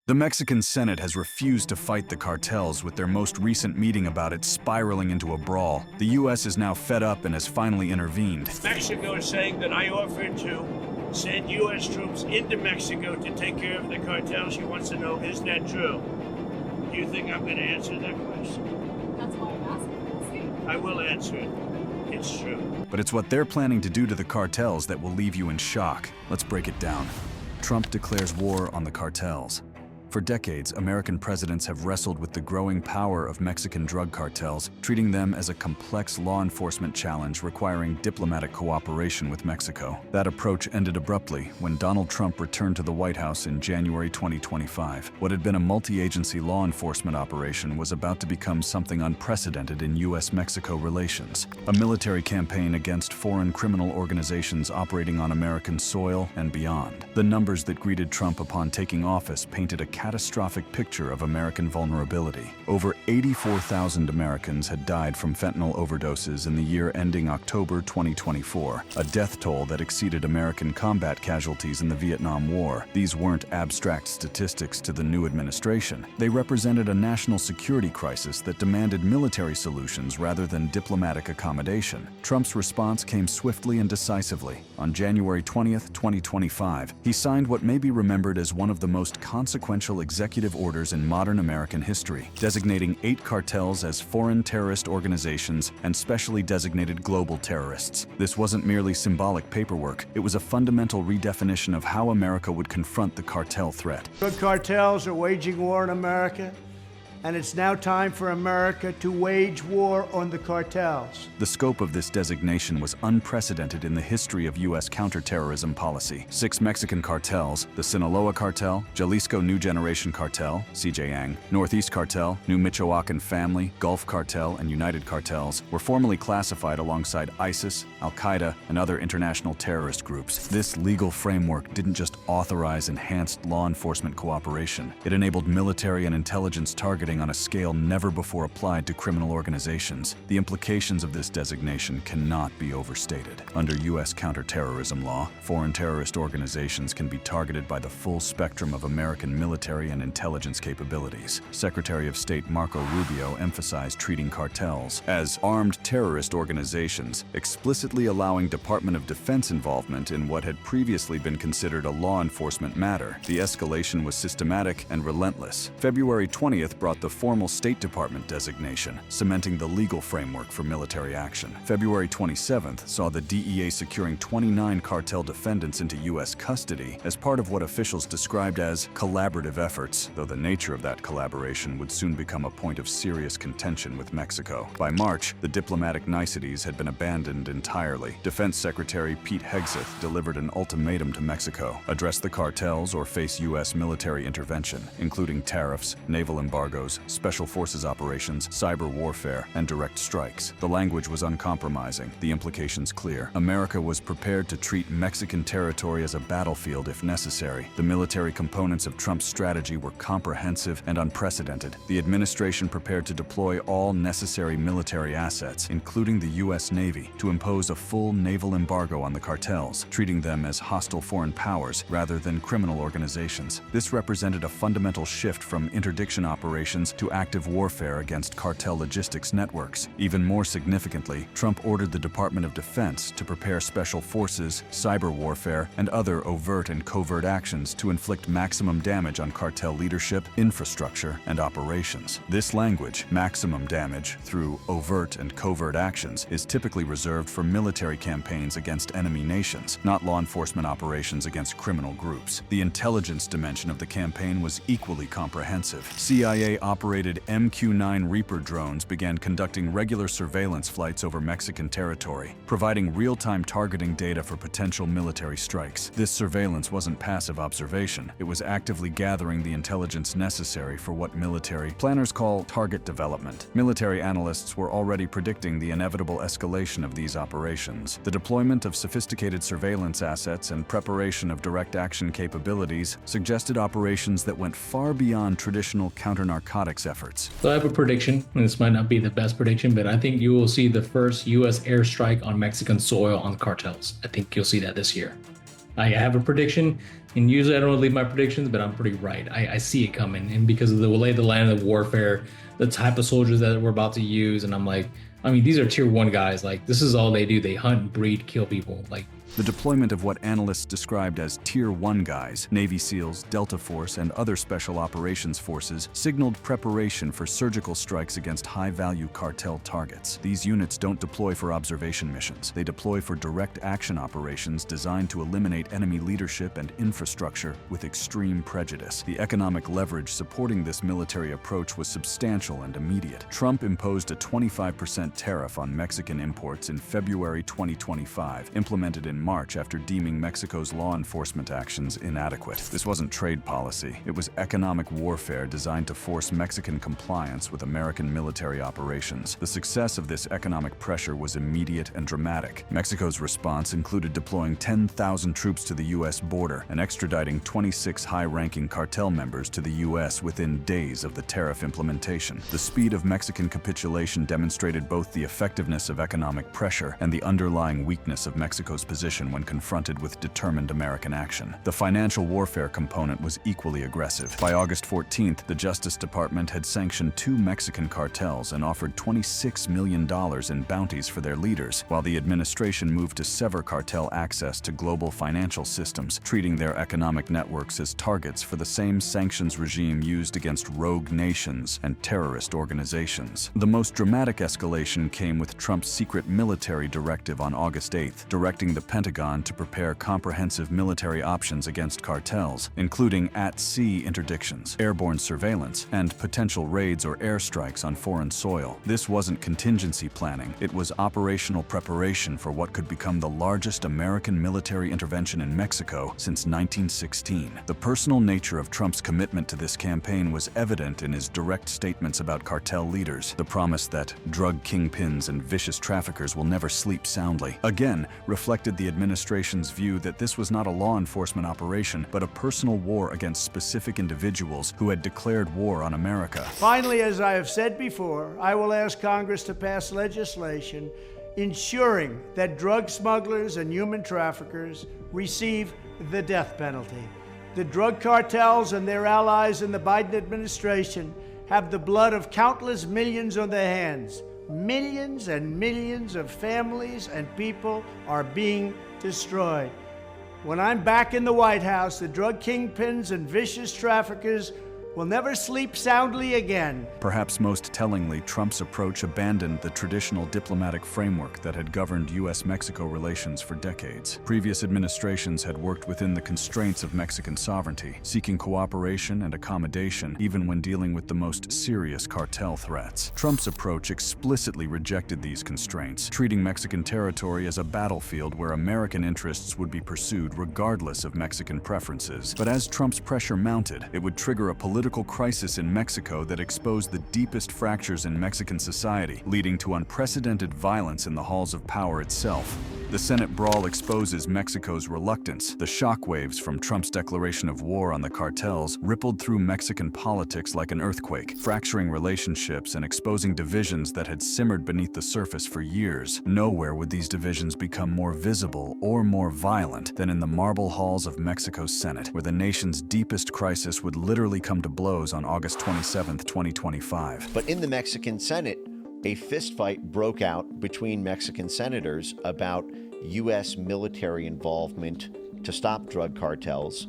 The Mexican Senate has refused to fight the cartels, with their most recent meeting about it spiraling into a brawl. The U.S. is now fed up and has finally intervened. Mexico is saying that I offered to send U.S. troops into Mexico to take care of the cartels. She wants to know, is that true? Do you think I'm going to answer that question? That's why I'm asking. We'll see. I will answer it. It's true. But it's what they're planning to do to the cartels that will leave you in shock. Let's break it down. Trump declares war on the cartels. For decades, American presidents have wrestled with the growing power of Mexican drug cartels, treating them as a complex law enforcement challenge requiring diplomatic cooperation with Mexico. That approach ended abruptly when Donald Trump returned to the White House in January 2025. What had been a multi-agency law enforcement operation was about to become something unprecedented in U.S.-Mexico relations, a military campaign against foreign criminal organizations operating on American soil and beyond. The numbers that greeted Trump upon taking office painted a catastrophic picture of American vulnerability. Over 84,000 Americans had died from fentanyl overdoses in the year ending October 2024, a death toll that exceeded American combat casualties in the Vietnam War. These weren't abstract statistics to the new administration. They represented a national security crisis that demanded military solutions rather than diplomatic accommodation. Trump's response came swiftly and decisively. On January 20th, 2025, he signed what may be remembered as one of the most consequential executive orders in modern American history, designating 8 cartels as foreign terrorist organizations and specially designated global terrorists. This wasn't merely symbolic paperwork, it was a fundamental redefinition of how America would confront the cartel threat. The cartels are waging war in America, and it's now time for America to wage war on the cartels. The scope of this designation was unprecedented in the history of U.S. counterterrorism policy. 6 Mexican cartels, the Sinaloa Cartel, Jalisco New Generation Cartel, CJANG, Northeast Cartel, New Michoacan Family, Gulf Cartel, and United Cartels, were formally classified alongside ISIS, Al-Qaeda, and other international terrorist groups. This legal framework didn't just authorize enhanced law enforcement cooperation. It enabled military and intelligence targeting on a scale never before applied to criminal organizations. The implications of this designation cannot be overstated. Under U.S. counterterrorism law, foreign terrorist organizations can be targeted by the full spectrum of American military and intelligence capabilities. Secretary of State Marco Rubio emphasized treating cartels as armed terrorist organizations, explicitly allowing Department of Defense involvement in what had previously been considered a law enforcement matter. The escalation was systematic and relentless. February 20th brought the formal State Department designation, cementing the legal framework for military action. February 27th saw the DEA securing 29 cartel defendants into U.S. custody as part of what officials described as collaborative efforts, though the nature of that collaboration would soon become a point of serious contention with Mexico. By March, the diplomatic niceties had been abandoned entirely. Defense Secretary Pete Hegseth delivered an ultimatum to Mexico: address the cartels or face U.S. military intervention, including tariffs, naval embargoes, special forces operations, cyber warfare, and direct strikes. The language was uncompromising, the implications clear. America was prepared to treat Mexican territory as a battlefield if necessary. The military components of Trump's strategy were comprehensive and unprecedented. The administration prepared to deploy all necessary military assets, including the U.S. Navy, to impose a full naval embargo on the cartels, treating them as hostile foreign powers rather than criminal organizations. This represented a fundamental shift from interdiction operations to active warfare against cartel logistics networks. Even more significantly, Trump ordered the Department of Defense to prepare special forces, cyber warfare, and other overt and covert actions to inflict maximum damage on cartel leadership, infrastructure, and operations. This language, maximum damage through overt and covert actions, is typically reserved for military campaigns against enemy nations, not law enforcement operations against criminal groups. The intelligence dimension of the campaign was equally comprehensive. CIA-operated MQ-9 Reaper drones began conducting regular surveillance flights over Mexican territory, providing real-time targeting data for potential military strikes. This surveillance wasn't passive observation. It was actively gathering the intelligence necessary for what military planners call target development. Military analysts were already predicting the inevitable escalation of these operations. The deployment of sophisticated surveillance assets and preparation of direct action capabilities suggested operations that went far beyond traditional counter-narcotics efforts. So I have a prediction, and this might not be the best prediction, but I think you will see the first U.S. airstrike on Mexican soil on the cartels. I think you'll see that this year. I have a prediction. And usually I don't leave my predictions, but I'm pretty right. I see it coming. And because of the lay of the land of the warfare, the type of soldiers that we're about to use, and I'm like, I mean, these are tier 1 guys. Like, this is all they do. They hunt, breed, kill people. Like, The deployment of what analysts described as Tier 1 guys, Navy SEALs, Delta Force, and other special operations forces signaled preparation for surgical strikes against high-value cartel targets. These units don't deploy for observation missions. They deploy for direct action operations designed to eliminate enemy leadership and infrastructure with extreme prejudice. The economic leverage supporting this military approach was substantial and immediate. Trump imposed a 25% tariff on Mexican imports in February 2025, implemented in March after deeming Mexico's law enforcement actions inadequate. This wasn't trade policy. It was economic warfare designed to force Mexican compliance with American military operations. The success of this economic pressure was immediate and dramatic. Mexico's response included deploying 10,000 troops to the U.S. border and extraditing 26 high-ranking cartel members to the U.S. within days of the tariff implementation. The speed of Mexican capitulation demonstrated both the effectiveness of economic pressure and the underlying weakness of Mexico's position when confronted with determined American action. The financial warfare component was equally aggressive. By August 14th, the Justice Department had sanctioned 2 Mexican cartels and offered $26 million in bounties for their leaders, while the administration moved to sever cartel access to global financial systems, treating their economic networks as targets for the same sanctions regime used against rogue nations and terrorist organizations. The most dramatic escalation came with Trump's secret military directive on August 8th, directing the Pentagon to prepare comprehensive military options against cartels, including at-sea interdictions, airborne surveillance, and potential raids or airstrikes on foreign soil. This wasn't contingency planning. It was operational preparation for what could become the largest American military intervention in Mexico since 1916. The personal nature of Trump's commitment to this campaign was evident in his direct statements about cartel leaders, the promise that drug kingpins and vicious traffickers will never sleep soundly, again reflected the administration's view that this was not a law enforcement operation, but a personal war against specific individuals who had declared war on America. Finally, as I have said before, I will ask Congress to pass legislation ensuring that drug smugglers and human traffickers receive the death penalty. The drug cartels and their allies in the Biden administration have the blood of countless millions on their hands. Millions and millions of families and people are being destroyed. When I'm back in the White House, the drug kingpins and vicious traffickers will never sleep soundly again. Perhaps most tellingly, Trump's approach abandoned the traditional diplomatic framework that had governed U.S.-Mexico relations for decades. Previous administrations had worked within the constraints of Mexican sovereignty, seeking cooperation and accommodation even when dealing with the most serious cartel threats. Trump's approach explicitly rejected these constraints, treating Mexican territory as a battlefield where American interests would be pursued regardless of Mexican preferences. But as Trump's pressure mounted, it would trigger a political crisis in Mexico that exposed the deepest fractures in Mexican society, leading to unprecedented violence in the halls of power itself. The Senate brawl exposes Mexico's reluctance. The shockwaves from Trump's declaration of war on the cartels rippled through Mexican politics like an earthquake, fracturing relationships and exposing divisions that had simmered beneath the surface for years. Nowhere would these divisions become more visible or more violent than in the marble halls of Mexico's Senate, where the nation's deepest crisis would literally come to blows on August 27, 2025. But in the Mexican Senate, a fistfight broke out between Mexican senators about U.S. military involvement to stop drug cartels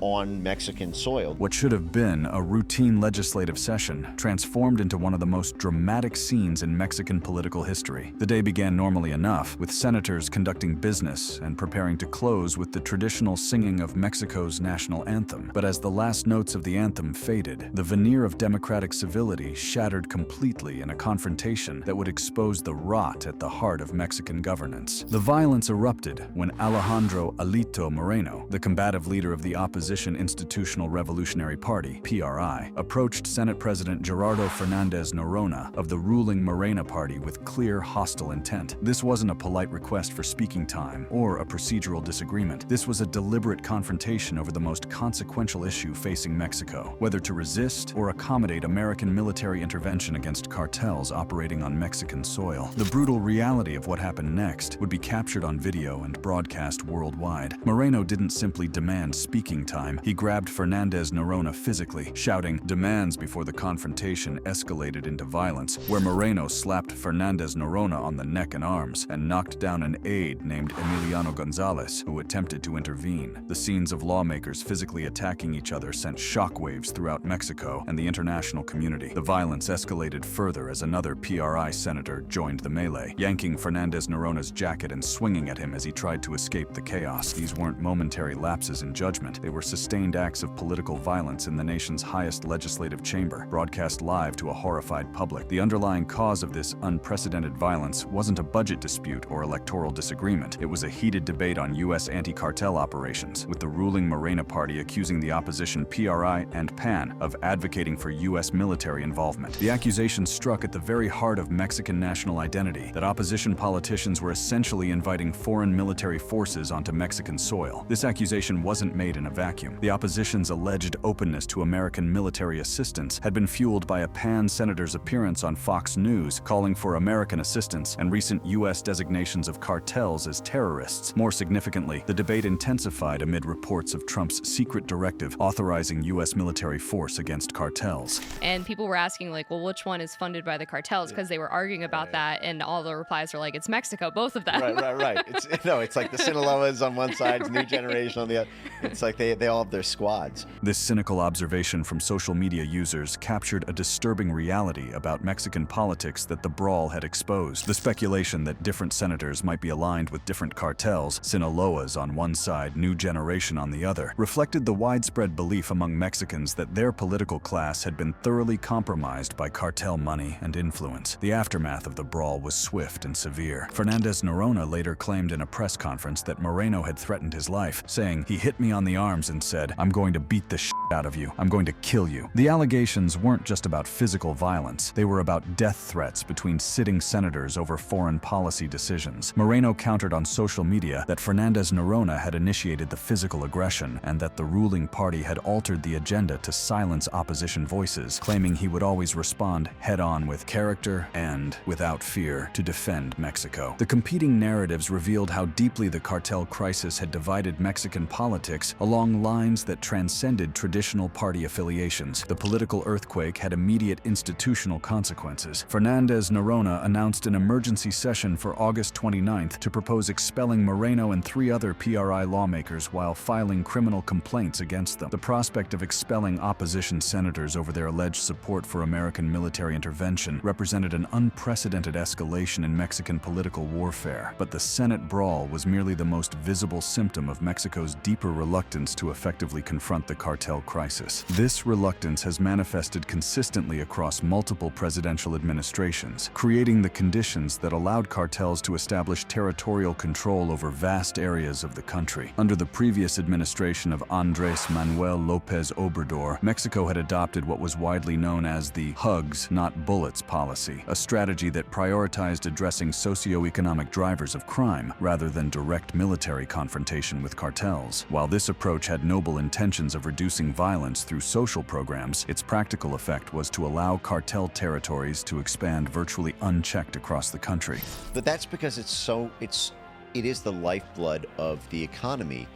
on Mexican soil. What should have been a routine legislative session transformed into one of the most dramatic scenes in Mexican political history. The day began normally enough, with senators conducting business and preparing to close with the traditional singing of Mexico's national anthem. But as the last notes of the anthem faded, the veneer of democratic civility shattered completely in a confrontation that would expose the rot at the heart of Mexican governance. The violence erupted when Alejandro "Alito" Moreno, the combative leader of the opposition, Opposition Institutional Revolutionary Party, PRI, approached Senate President Gerardo Fernandez Noronha of the ruling Morena Party with clear hostile intent. This wasn't a polite request for speaking time or a procedural disagreement. This was a deliberate confrontation over the most consequential issue facing Mexico, whether to resist or accommodate American military intervention against cartels operating on Mexican soil. The brutal reality of what happened next would be captured on video and broadcast worldwide. Moreno didn't simply demand speaking time. He grabbed Fernandez Noronha physically, shouting demands before the confrontation escalated into violence, where Moreno slapped Fernandez Noronha on the neck and arms and knocked down an aide named Emiliano Gonzalez, who attempted to intervene. The scenes of lawmakers physically attacking each other sent shockwaves throughout Mexico and the international community. The violence escalated further as another PRI senator joined the melee, yanking Fernandez Noronha's jacket and swinging at him as he tried to escape the chaos. These weren't momentary lapses in judgment. They were sustained acts of political violence in the nation's highest legislative chamber, broadcast live to a horrified public. The underlying cause of this unprecedented violence wasn't a budget dispute or electoral disagreement. It was a heated debate on U.S. anti-cartel operations, with the ruling Morena Party accusing the opposition PRI and PAN of advocating for U.S. military involvement. The accusation struck at the very heart of Mexican national identity, that opposition politicians were essentially inviting foreign military forces onto Mexican soil. This accusation wasn't made in a vacuum. The opposition's alleged openness to American military assistance had been fueled by a PAN senator's appearance on Fox News calling for American assistance and recent U.S. designations of cartels as terrorists. More significantly, the debate intensified amid reports of Trump's secret directive authorizing U.S. military force against cartels. And people were asking, like, well, which one is funded by the cartels? Because they were arguing about that, and all the replies are like, it's Mexico, both of them. Right. It's like the Sinaloas on one side, New Generation on the other. It's like they all have their squads. This cynical observation from social media users captured a disturbing reality about Mexican politics that the brawl had exposed. The speculation that different senators might be aligned with different cartels, Sinaloas on one side, New Generation on the other, reflected the widespread belief among Mexicans that their political class had been thoroughly compromised by cartel money and influence. The aftermath of the brawl was swift and severe. Fernandez Noronha later claimed in a press conference that Moreno had threatened his life, saying, "He hit me on the arms and said, 'I'm going to beat the shit out of you. I'm going to kill you.'" The allegations weren't just about physical violence. They were about death threats between sitting senators over foreign policy decisions. Moreno countered on social media that Fernandez Noronha had initiated the physical aggression and that the ruling party had altered the agenda to silence opposition voices, claiming he would always respond head-on with character and without fear to defend Mexico. The competing narratives revealed how deeply the cartel crisis had divided Mexican politics along lines that transcended traditional party affiliations. The political earthquake had immediate institutional consequences. Fernandez Noronha announced an emergency session for August 29th to propose expelling Moreno and 3 other PRI lawmakers while filing criminal complaints against them. The prospect of expelling opposition senators over their alleged support for American military intervention represented an unprecedented escalation in Mexican political warfare. But the Senate brawl was merely the most visible symptom of Mexico's deeper reluctance to effectively confront the cartel crisis. This reluctance has manifested consistently across multiple presidential administrations, creating the conditions that allowed cartels to establish territorial control over vast areas of the country. Under the previous administration of Andrés Manuel López Obrador, Mexico had adopted what was widely known as the hugs, not bullets policy, a strategy that prioritized addressing socioeconomic drivers of crime rather than direct military confrontation with cartels. While this approach had noble intentions of reducing violence through social programs, its practical effect was to allow cartel territories to expand virtually unchecked across the country. But that's because it is the lifeblood of the economy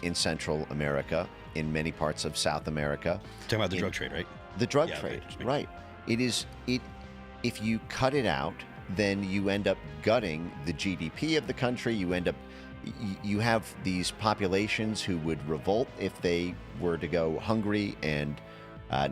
in Central America, in many parts of South America. Talking about the drug trade, right? The drug trade, right. If you cut it out, then you end up gutting the GDP of the country. You have these populations who would revolt if they were to go hungry and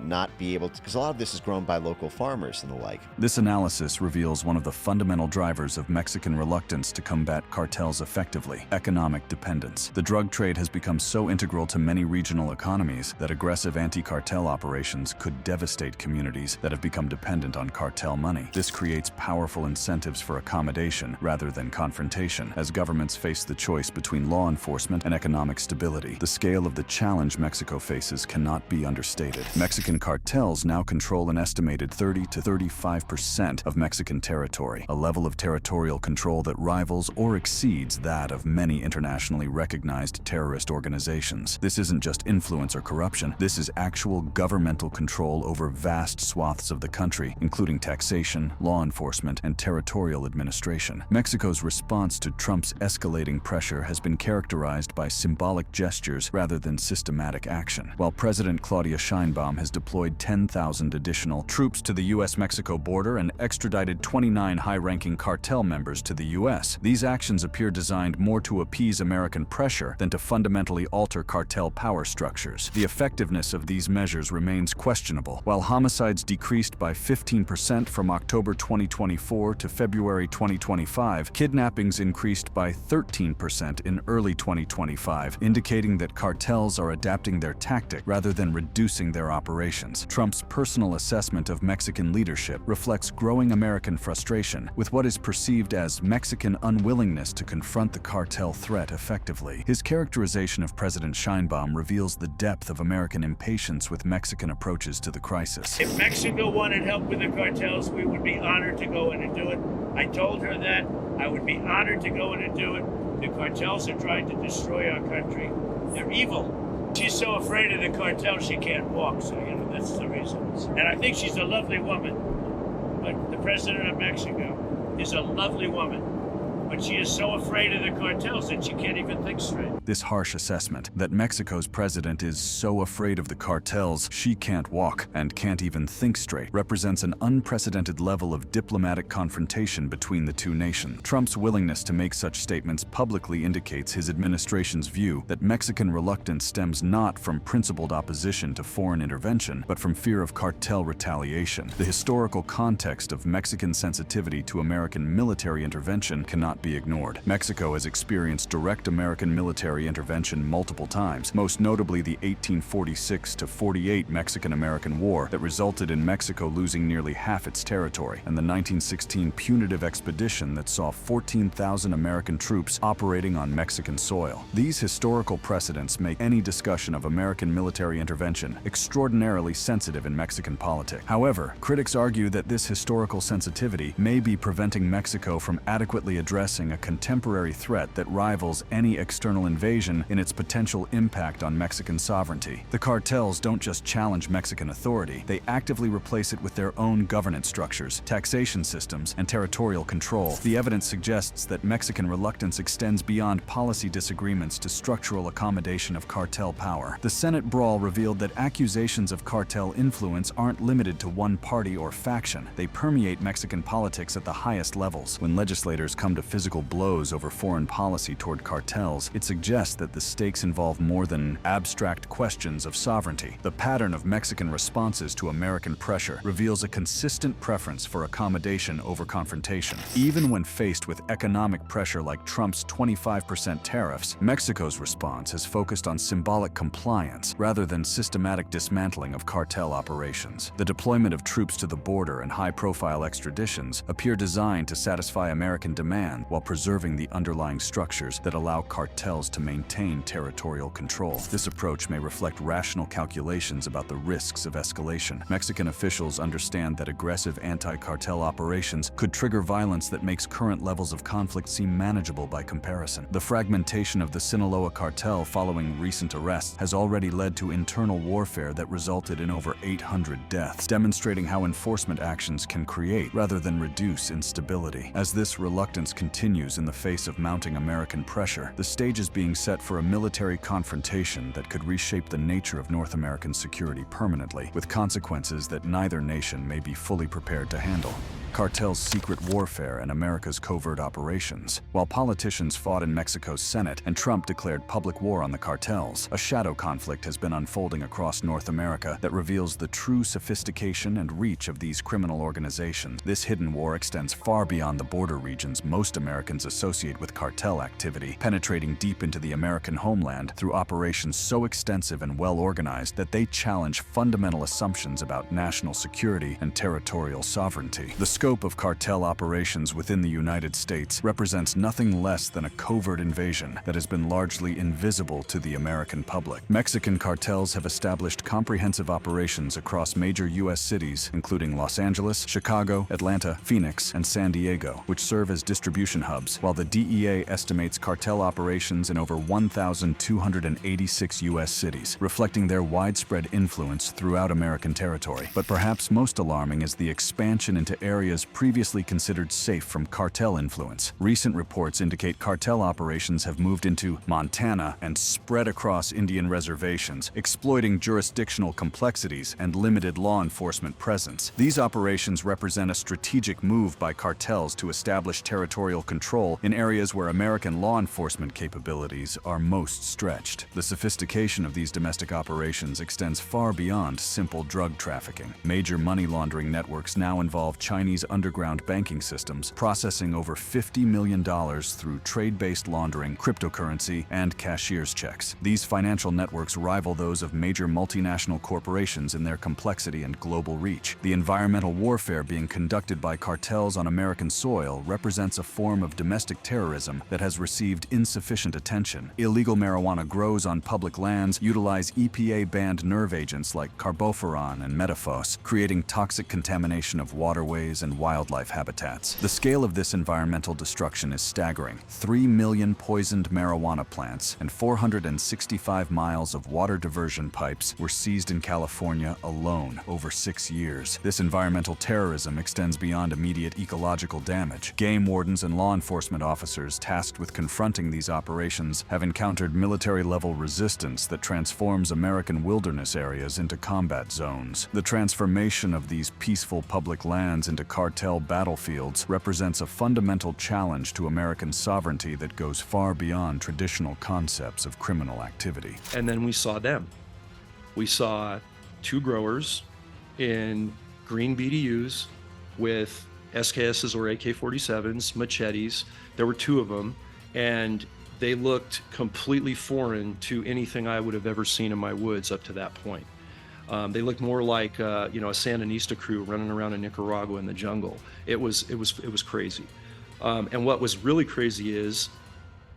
not be able to, because a lot of this is grown by local farmers and the like. This analysis reveals one of the fundamental drivers of Mexican reluctance to combat cartels effectively: economic dependence. The drug trade has become so integral to many regional economies that aggressive anti-cartel operations could devastate communities that have become dependent on cartel money. This creates powerful incentives for accommodation rather than confrontation, as governments face the choice between law enforcement and economic stability. The scale of the challenge Mexico faces cannot be understated. Mexican cartels now control an estimated 30 to 35% of Mexican territory, a level of territorial control that rivals or exceeds that of many internationally recognized terrorist organizations. This isn't just influence or corruption. This is actual governmental control over vast swaths of the country, including taxation, law enforcement, and territorial administration. Mexico's response to Trump's escalating pressure has been characterized by symbolic gestures rather than systematic action. While President Claudia Sheinbaum has deployed 10,000 additional troops to the U.S.-Mexico border and extradited 29 high-ranking cartel members to the U.S., these actions appear designed more to appease American pressure than to fundamentally alter cartel power structures. The effectiveness of these measures remains questionable. While homicides decreased by 15% from October 2024 to February 2025, kidnappings increased by 13% in early 2025, indicating that cartels are adapting their tactic rather than reducing their operations. Trump's personal assessment of Mexican leadership reflects growing American frustration with what is perceived as Mexican unwillingness to confront the cartel threat effectively. His characterization of President Sheinbaum reveals the depth of American impatience with Mexican approaches to the crisis. If Mexico wanted help with the cartels, we would be honored to go in and do it. I told her that. I would be honored to go in and do it. The cartels are trying to destroy our country. They're evil. She's so afraid of the cartel she can't walk, so, that's the reason. And I think she's a lovely woman. But the president of Mexico is a lovely woman. But she is so afraid of the cartels that she can't even think straight. This harsh assessment that Mexico's president is so afraid of the cartels she can't walk and can't even think straight represents an unprecedented level of diplomatic confrontation between the two nations. Trump's willingness to make such statements publicly indicates his administration's view that Mexican reluctance stems not from principled opposition to foreign intervention, but from fear of cartel retaliation. The historical context of Mexican sensitivity to American military intervention cannot be ignored. Mexico has experienced direct American military intervention multiple times, most notably the 1846-48 Mexican-American War that resulted in Mexico losing nearly half its territory, and the 1916 punitive expedition that saw 14,000 American troops operating on Mexican soil. These historical precedents make any discussion of American military intervention extraordinarily sensitive in Mexican politics. However, critics argue that this historical sensitivity may be preventing Mexico from adequately addressing a contemporary threat that rivals any external invasion in its potential impact on Mexican sovereignty. The cartels don't just challenge Mexican authority, they actively replace it with their own governance structures, taxation systems, and territorial control. The evidence suggests that Mexican reluctance extends beyond policy disagreements to structural accommodation of cartel power. The Senate brawl revealed that accusations of cartel influence aren't limited to one party or faction. They permeate Mexican politics at the highest levels. When legislators come to physical blows over foreign policy toward cartels, it suggests that the stakes involve more than abstract questions of sovereignty. The pattern of Mexican responses to American pressure reveals a consistent preference for accommodation over confrontation. Even when faced with economic pressure like Trump's 25% tariffs, Mexico's response has focused on symbolic compliance rather than systematic dismantling of cartel operations. The deployment of troops to the border and high-profile extraditions appear designed to satisfy American demand while preserving the underlying structures that allow cartels to maintain territorial control. This approach may reflect rational calculations about the risks of escalation. Mexican officials understand that aggressive anti-cartel operations could trigger violence that makes current levels of conflict seem manageable by comparison. The fragmentation of the Sinaloa cartel following recent arrests has already led to internal warfare that resulted in over 800 deaths, demonstrating how enforcement actions can create rather than reduce instability. As this reluctance continues in the face of mounting American pressure, the stage is being set for a military confrontation that could reshape the nature of North American security permanently, with consequences that neither nation may be fully prepared to handle. cartels' secret warfare and America's covert operations. While politicians fought in Mexico's Senate and Trump declared public war on the cartels, a shadow conflict has been unfolding across North America that reveals the true sophistication and reach of these criminal organizations. This hidden war extends far beyond the border regions most Americans associate with cartel activity, penetrating deep into the American homeland through operations so extensive and well-organized that they challenge fundamental assumptions about national security and territorial sovereignty. The scope of cartel operations within the United States represents nothing less than a covert invasion that has been largely invisible to the American public. Mexican cartels have established comprehensive operations across major U.S. cities, including Los Angeles, Chicago, Atlanta, Phoenix, and San Diego, which serve as distribution hubs, while the DEA estimates cartel operations in over 1,286 U.S. cities, reflecting their widespread influence throughout American territory. But perhaps most alarming is the expansion into areas previously considered safe from cartel influence. Recent reports indicate cartel operations have moved into Montana and spread across Indian reservations, exploiting jurisdictional complexities and limited law enforcement presence. These operations represent a strategic move by cartels to establish territorial control in areas where American law enforcement capabilities are most stretched. The sophistication of these domestic operations extends far beyond simple drug trafficking. Major money laundering networks now involve Chinese underground banking systems, processing over $50 million through trade-based laundering, cryptocurrency, and cashier's checks. These financial networks rival those of major multinational corporations in their complexity and global reach. The environmental warfare being conducted by cartels on American soil represents a form of domestic terrorism that has received insufficient attention. Illegal marijuana grows on public lands utilize EPA-banned nerve agents like carbofuran and metaphos, creating toxic contamination of waterways and wildlife habitats. The scale of this environmental destruction is staggering. 3 million poisoned marijuana plants and 465 miles of water diversion pipes were seized in California alone over 6 years. This environmental terrorism extends beyond immediate ecological damage. Game wardens and law enforcement officers tasked with confronting these operations have encountered military-level resistance that transforms American wilderness areas into combat zones. The transformation of these peaceful public lands into cartel battlefields represents a fundamental challenge to American sovereignty that goes far beyond traditional concepts of criminal activity. And then we saw them. We saw two growers in green BDUs with SKSs or AK-47s, machetes. There were two of them, and they looked completely foreign to anything I would have ever seen in my woods up to that point. They looked more like a Sandinista crew running around in Nicaragua in the jungle. It was crazy. And what was really crazy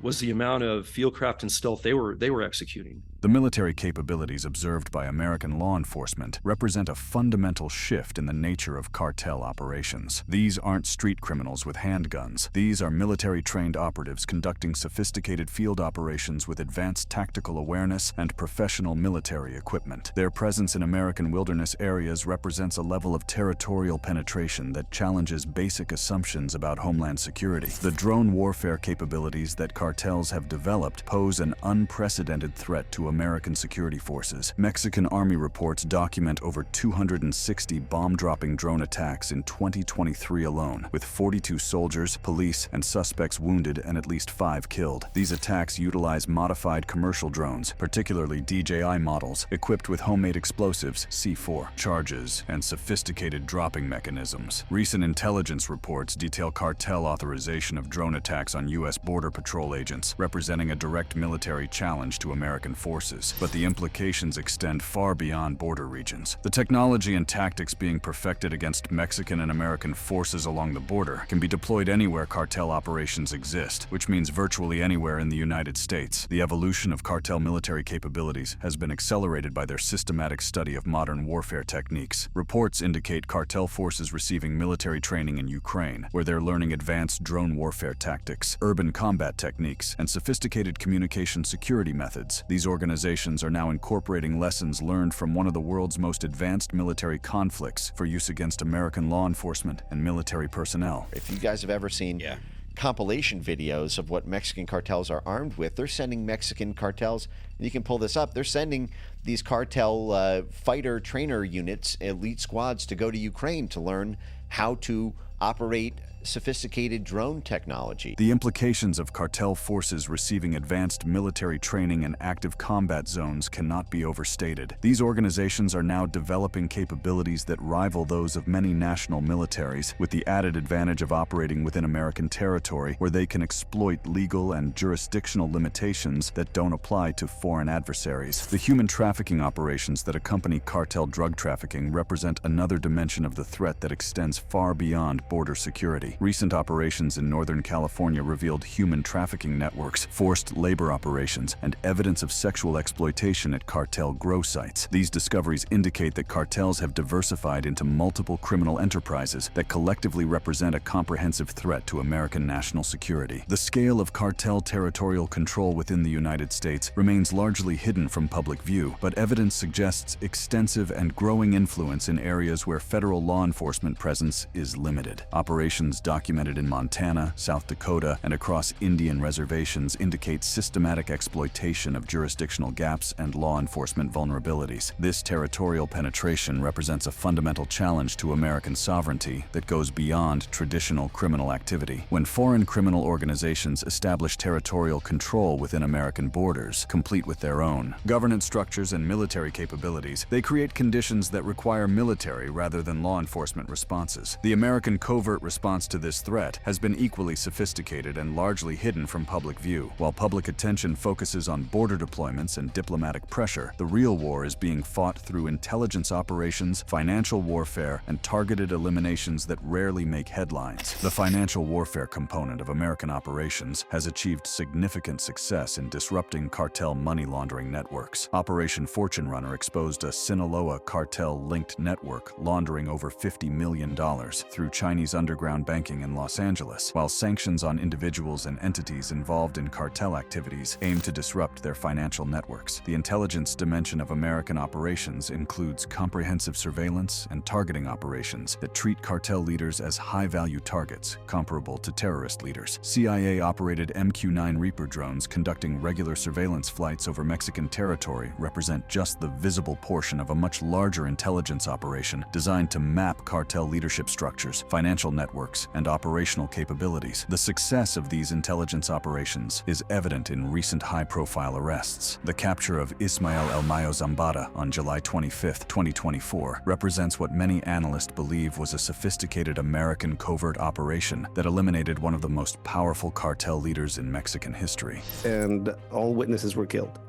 was the amount of fieldcraft and stealth they were executing. The military capabilities observed by American law enforcement represent a fundamental shift in the nature of cartel operations. These aren't street criminals with handguns. These are military-trained operatives conducting sophisticated field operations with advanced tactical awareness and professional military equipment. Their presence in American wilderness areas represents a level of territorial penetration that challenges basic assumptions about homeland security. The drone warfare capabilities that cartels have developed pose an unprecedented threat to American security forces. Mexican Army reports document over 260 bomb-dropping drone attacks in 2023 alone, with 42 soldiers, police, and suspects wounded and at least 5 killed. These attacks utilize modified commercial drones, particularly DJI models, equipped with homemade explosives, C4, charges, and sophisticated dropping mechanisms. Recent intelligence reports detail cartel authorization of drone attacks on U.S. Border Patrol agents, representing a direct military challenge to American forces. But the implications extend far beyond border regions. The technology and tactics being perfected against Mexican and American forces along the border can be deployed anywhere cartel operations exist, which means virtually anywhere in the United States. The evolution of cartel military capabilities has been accelerated by their systematic study of modern warfare techniques. Reports indicate cartel forces receiving military training in Ukraine, where they're learning advanced drone warfare tactics, urban combat techniques, and sophisticated communication security methods. These organizations are now incorporating lessons learned from one of the world's most advanced military conflicts for use against American law enforcement and military personnel. If you guys have ever seen compilation videos of what Mexican cartels are armed with, they're sending Mexican cartels you can pull this up, they're sending these cartel fighter trainer units, elite squads, to go to Ukraine to learn how to operate sophisticated drone technology. The implications of cartel forces receiving advanced military training and active combat zones cannot be overstated. These organizations are now developing capabilities that rival those of many national militaries, with the added advantage of operating within American territory, where they can exploit legal and jurisdictional limitations that don't apply to foreign adversaries. The human trafficking operations that accompany cartel drug trafficking represent another dimension of the threat that extends far beyond border security. Recent operations in Northern California revealed human trafficking networks, forced labor operations, and evidence of sexual exploitation at cartel grow sites. These discoveries indicate that cartels have diversified into multiple criminal enterprises that collectively represent a comprehensive threat to American national security. The scale of cartel territorial control within the United States remains largely hidden from public view, but evidence suggests extensive and growing influence in areas where federal law enforcement presence is limited. Operations documented in Montana, South Dakota, and across Indian reservations indicate systematic exploitation of jurisdictional gaps and law enforcement vulnerabilities. This territorial penetration represents a fundamental challenge to American sovereignty that goes beyond traditional criminal activity. When foreign criminal organizations establish territorial control within American borders, complete with their own governance structures and military capabilities, they create conditions that require military rather than law enforcement responses. The American covert response to this threat has been equally sophisticated and largely hidden from public view. While public attention focuses on border deployments and diplomatic pressure, the real war is being fought through intelligence operations, financial warfare, and targeted eliminations that rarely make headlines. The financial warfare component of American operations has achieved significant success in disrupting cartel money laundering networks. Operation Fortune Runner exposed a Sinaloa cartel-linked network laundering over $50 million through Chinese underground banking in Los Angeles, while sanctions on individuals and entities involved in cartel activities aim to disrupt their financial networks. The intelligence dimension of American operations includes comprehensive surveillance and targeting operations that treat cartel leaders as high-value targets, comparable to terrorist leaders. CIA-operated MQ-9 Reaper drones conducting regular surveillance flights over Mexican territory represent just the visible portion of a much larger intelligence operation designed to map cartel leadership structures, financial networks, and operational capabilities. The success of these intelligence operations is evident in recent high-profile arrests. The capture of Ismael El Mayo Zambada on July 25, 2024, represents what many analysts believe was a sophisticated American covert operation that eliminated one of the most powerful cartel leaders in Mexican history. And all witnesses were killed.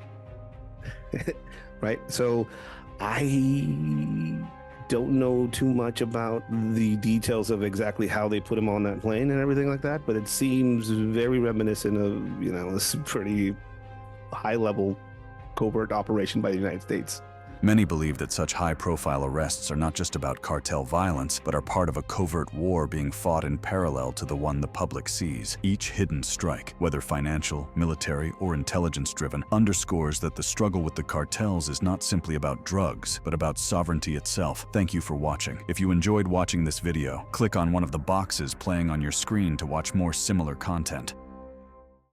Right? So I don't know too much about the details of exactly how they put him on that plane and everything like that, but it seems very reminiscent of, this pretty high-level covert operation by the United States. Many believe that such high-profile arrests are not just about cartel violence, but are part of a covert war being fought in parallel to the one the public sees. Each hidden strike, whether financial, military, or intelligence-driven, underscores that the struggle with the cartels is not simply about drugs, but about sovereignty itself. Thank you for watching. If you enjoyed watching this video, click on one of the boxes playing on your screen to watch more similar content.